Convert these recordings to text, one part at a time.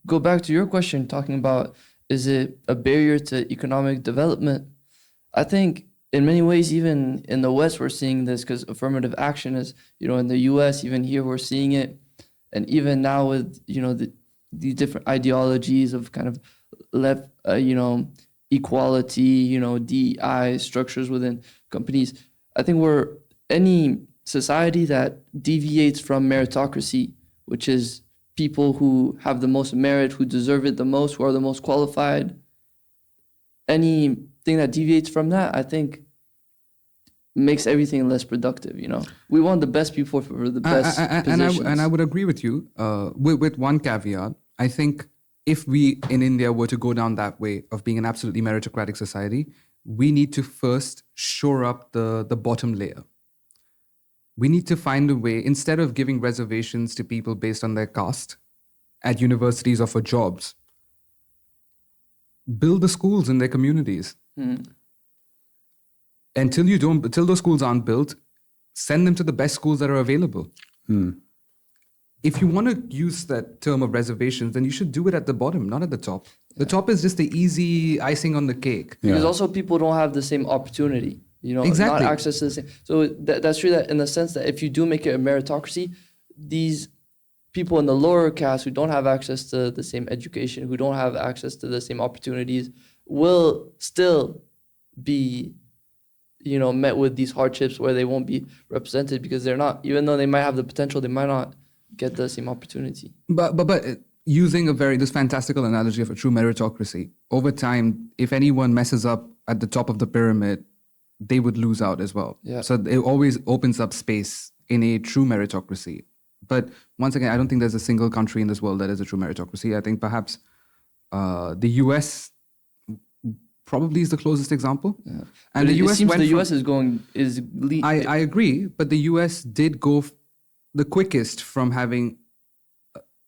go back to your question, talking about, is it a barrier to economic development? I think in many ways, even in the West, we're seeing this because affirmative action is, in the US, even here, we're seeing it. And even now with, the different ideologies of kind of left, equality, DEI structures within companies. I think any society that deviates from meritocracy, which is people who have the most merit, who deserve it the most, who are the most qualified, anything that deviates from that, I think makes everything less productive. We want the best people for the best positions. And I would agree with you with one caveat. I think if we in India were to go down that way of being an absolutely meritocratic society, we need to first shore up the bottom layer. We need to find a way, instead of giving reservations to people based on their caste at universities or for jobs, build the schools in their communities. Until those schools aren't built, send them to the best schools that are available. If you want to use that term of reservations, then you should do it at the bottom, not at the top. The top is just the easy icing on the cake. Because also people don't have the same opportunity, Exactly. not access to the same. So that's true that in the sense that if you do make it a meritocracy, these people in the lower caste who don't have access to the same education, who don't have access to the same opportunities, will still be met with these hardships where they won't be represented because they're not, even though they might have the potential, they might not get the same opportunity. But using this fantastical analogy of a true meritocracy, over time, if anyone messes up at the top of the pyramid, they would lose out as well. Yeah. So it always opens up space in a true meritocracy. But once again, I don't think there's a single country in this world that is a true meritocracy. I think perhaps the US probably is the closest example. Yeah. And but the US it seems went the from, US is I agree, but the US did go the quickest from having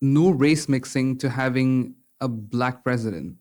no race mixing to having a black president.